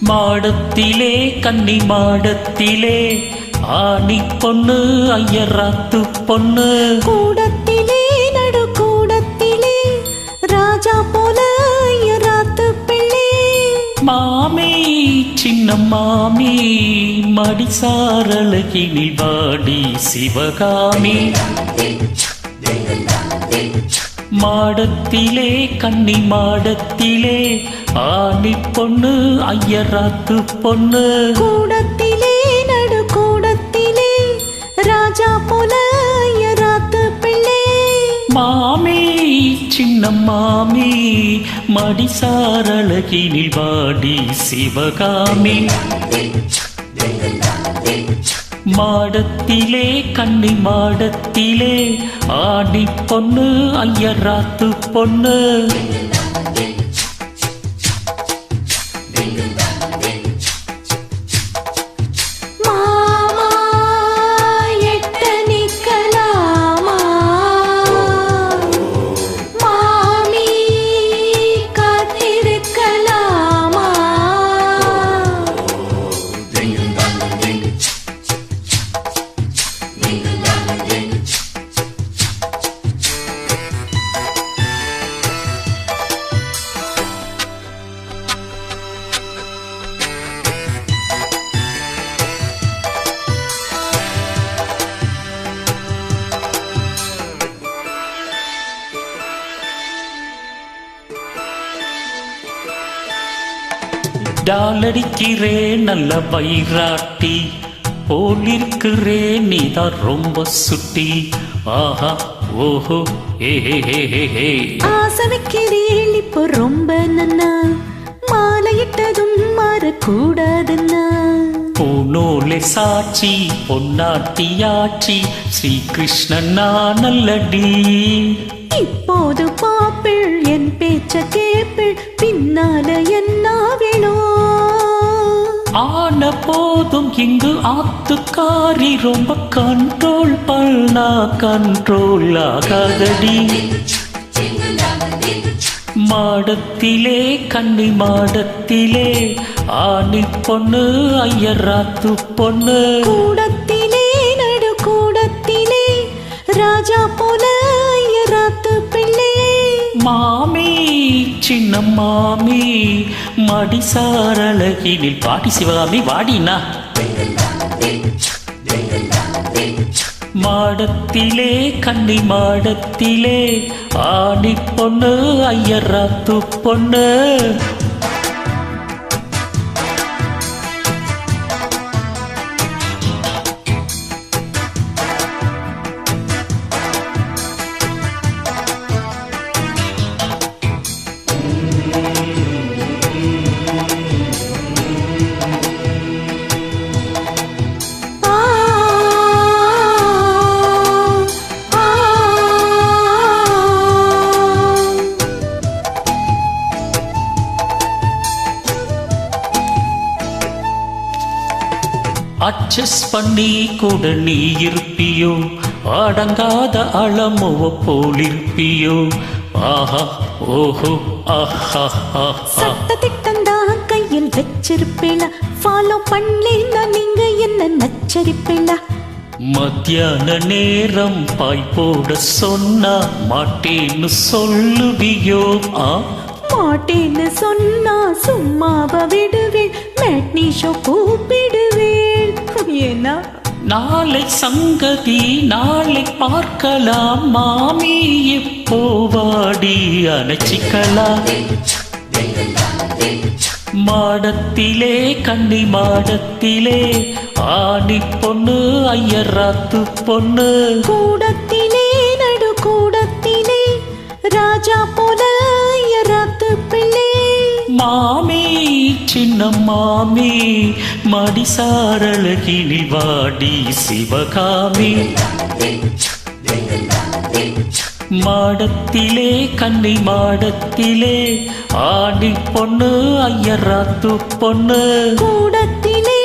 மாடத்திலே கன்னி மாடத்திலே ஆணி பொண்ணு ஐயராத்து பொண்ணு கூடத்திலே நடு கூடத்திலே ராஜா போல ஐயராத்து பிள்ளை மாமி சின்ன மாமி மடிசாரழகினில் வாடி சிவகாமி மாடத்திலே கன்னி மாடத்திலே ஆணி பொண்ணு ஐயராத்து பொண்ணு கூடத்திலே நடு கூடத்திலே ராஜா போல ஐயராத்து பிள்ளை மாமி சின்ன மாமி மடிசாரழகினில் வாடி சிவகாமி மாடத்திலே கன்னி மாடத்திலே ஆடி பொண்ணு ஐயராத்து பொண்ணு மாமா எட்ட நிக்கலாமா மாமி காத்திருக்கலாமா டாலடிக்கிறேன் நல்ல வயிறாட்டி போலிருக்கிறேன் நீதான் ரொம்ப சுட்டி ஆஹா ஓஹோ ஏஹே ஆசை வைக்கிறேன் இப்போ ரொம்ப நன்னா மாலையிட்டதும் மாறக்கூடாதுன்னா பூனோலே சாட்சி பொன்னாட்டியாட்சி ஸ்ரீகிருஷ்ணன் நான் நல்லடி இப்போது பாப்பிள் என் பேச்ச கேப்பிள் பின்னால என்ன வேணும் ஆன போதும் இங்கு ஆத்துக்காரி ரொம்ப கண்ட்ரோல் பண்ணா கண்ட்ரோல் ஆகாதடி மாடத்திலே கன்னி மாடத்திலே ஆணி பொண்ணு ஐயராத்து பொண்ணு கூடத்திலே நடு கூடத்திலே ராஜா போல ஐயராத்து பிள்ளை மாமி சின்ன மாமி மடிசாரழகினில் பாட்டி சிவகாமி வாடினா மாடத்திலே கன்னி மாடத்திலே ஆணி பொண்ணு ஐயராத்து பொண்ணு அட்ஜஸ்ட் பண்ணி கூட நீ இருப்பியோ அடங்காத அளமுவ போலிருப்பியோ ஆஹா ஓஹோ ஆஹா சட்டத்திட்டந்தான் கையில் வச்சிருப்பேளா ஃபாலோ பண்ணலேன்னா நீங்க என்ன நச்சரிப்பேளா மத்தியான நேரம் பாய் போட சொன்னா மாட்டேன்னு சொல்லுவியோ மாட்டேன்னு சொன்னா சும்மாவ விடுவேன் மேட்னி ஷோ கூப்பிடுவேன் ஏன்னா நாளை சங்கதி நாளை பார்க்கலாம் மாமி எப்போ வாடி அணைச்சிக்கலாம் மாடத்திலே கன்னி மாடத்திலே ஆணி பொண்ணு ஐயராத்து பொண்ணு கூடத்திலே நடு கூடத்திலே ராஜா போல ஐயராத்து பிள்ளை மாமி சின்ன மாமி மடிசாரழகினில் வாடி சிவகாமி மாடத்திலே கன்னி மாடத்திலே ஆணி பொண்ணு ஐயராத்து பொண்ணு கூடத்திலே